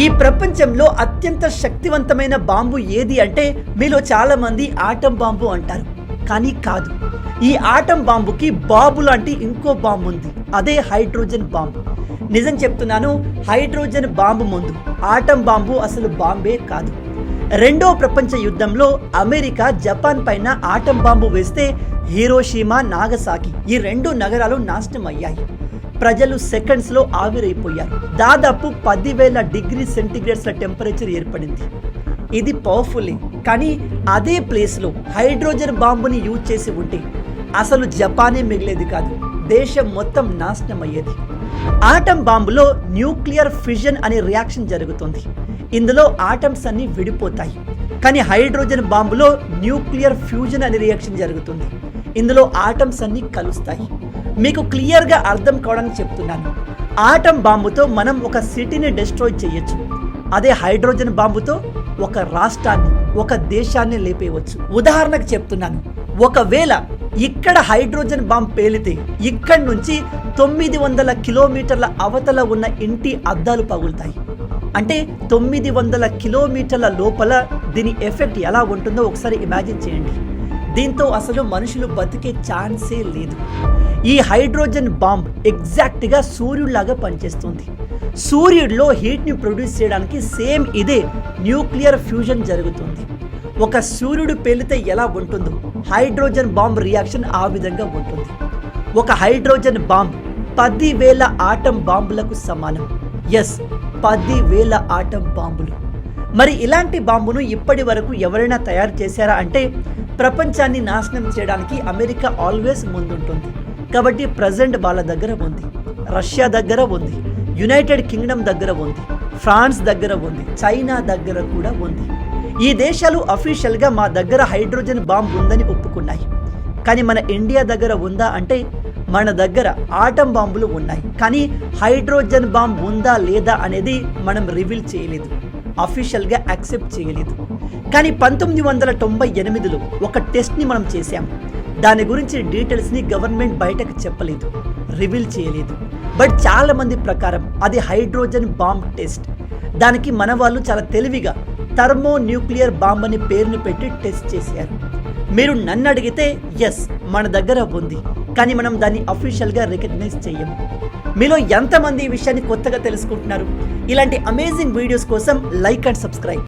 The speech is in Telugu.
ఈ ప్రపంచంలో అత్యంత శక్తివంతమైన బాంబు ఏది అంటే మీలో చాలా మంది ఆటం బాంబు అంటారు. కానీ కాదు. ఈ ఆటం బాంబుకి బాంబు లాంటి ఇంకో బాంబు ఉంది. అదే హైడ్రోజన్ బాంబు. నిజం చెప్తున్నాను, హైడ్రోజన్ బాంబు ముందు ఆటం బాంబు అసలు బాంబే కాదు. రెండో ప్రపంచ యుద్ధంలో అమెరికా జపాన్ పైన ఆటం బాంబు వేస్తే హీరోషిమా, నాగసాకి ఈ రెండు నగరాలు నాశనం అయ్యాయి. ప్రజలు సెకండ్స్లో ఆవిరైపోయారు. దాదాపు 10,000 డిగ్రీ సెంటిగ్రేడ్స్ల టెంపరేచర్ ఏర్పడింది. ఇది పవర్ఫుల్లే. కానీ అదే ప్లేస్లో హైడ్రోజన్ బాంబుని యూజ్ చేసి ఉంటే అసలు జపానే మిగిలేది కాదు, దేశం మొత్తం నాశనం అయ్యేది. ఆటం బాంబులో న్యూక్లియర్ ఫిజన్ అనే రియాక్షన్ జరుగుతుంది. ఇందులో ఆటమ్స్ అన్ని విడిపోతాయి. కానీ హైడ్రోజన్ బాంబులో న్యూక్లియర్ ఫ్యూజన్ అనే రియాక్షన్ జరుగుతుంది. ఇందులో ఆటమ్స్ అన్ని కలుస్తాయి. మీకు క్లియర్గా అర్థం కావడానికి చెప్తున్నాను. ఆటం బాంబుతో మనం ఒక సిటీని డిస్ట్రాయ్ చేయొచ్చు. అదే హైడ్రోజన్ బాంబుతో ఒక రాష్ట్రాన్ని, ఒక దేశాన్ని లేపేయవచ్చు. ఉదాహరణకు చెప్తున్నాను, ఒకవేళ ఇక్కడ హైడ్రోజన్ బాంబు పేలితే ఇక్కడి నుంచి 900 కిలోమీటర్ల అవతల ఉన్న ఇంటి అద్దాలు పగులుతాయి. అంటే 900 కిలోమీటర్ల లోపల దీని ఎఫెక్ట్ ఎలా ఉంటుందో ఒకసారి ఇమాజిన్ చేయండి. దీంతో అసలు మనుషులు బతికే ఛాన్సే లేదు. ఈ హైడ్రోజన్ బాంబ్ ఎగ్జాక్ట్గా సూర్యుడిలాగా పనిచేస్తుంది. సూర్యుడిలో హీట్ని ప్రొడ్యూస్ చేయడానికి సేమ్ ఇదే న్యూక్లియర్ ఫ్యూజన్ జరుగుతుంది. ఒక సూర్యుడు పేలితే ఎలా ఉంటుందో హైడ్రోజన్ బాంబ్ రియాక్షన్ ఆ విధంగా ఉంటుంది. ఒక హైడ్రోజన్ బాంబ్ 10,000 ఆటం బాంబులకు సమానం. ఎస్, 10,000 ఆటం బాంబులు. మరి ఇలాంటి బాంబును ఇప్పటి వరకు ఎవరైనా తయారు చేశారా అంటే ప్రపంచాన్ని నాశనం చేయడానికి అమెరికా ఆల్వేస్ ముందుంటుంది. కాబట్టి ప్రజెంట్ వాళ్ళ దగ్గర ఉంది, రష్యా దగ్గర ఉంది, యునైటెడ్ కింగ్డమ్ దగ్గర ఉంది, ఫ్రాన్స్ దగ్గర ఉంది, చైనా దగ్గర కూడా ఉంది. ఈ దేశాలు అఫీషియల్గా మా దగ్గర హైడ్రోజన్ బాంబు ఉందని ఒప్పుకున్నాయి. కానీ మన ఇండియా దగ్గర ఉందా అంటే మన దగ్గర ఆటం బాంబులు ఉన్నాయి. కానీ హైడ్రోజన్ బాంబు ఉందా లేదా అనేది మనం రివీల్ చేయలేదు, అఫీషియల్గా యాక్సెప్ట్ చేయలేదు. కానీ 1998లో ఒక టెస్ట్ని మనం చేశాము. దాని గురించి డీటెయిల్స్ని గవర్నమెంట్ బయటకు చెప్పలేదు, రివీల్ చేయలేదు. బట్ చాలా మంది ప్రకారం అది హైడ్రోజన్ బాంబ్ టెస్ట్. దానికి మన వాళ్ళు చాలా తెలివిగా థర్మో న్యూక్లియర్ బాంబ్ అని పేరుని పెట్టి టెస్ట్ చేశారు. మీరు నన్ను అడిగితే ఎస్, మన దగ్గర ఉంది. కానీ మనం దాన్ని అఫీషియల్గా రికగ్నైజ్ చేయము. మీలో ఎంతమంది ఈ విషయాన్ని కొత్తగా తెలుసుకుంటున్నారు? ఇలాంటి అమేజింగ్ వీడియోస్ కోసం లైక్ అండ్ సబ్స్క్రైబ్.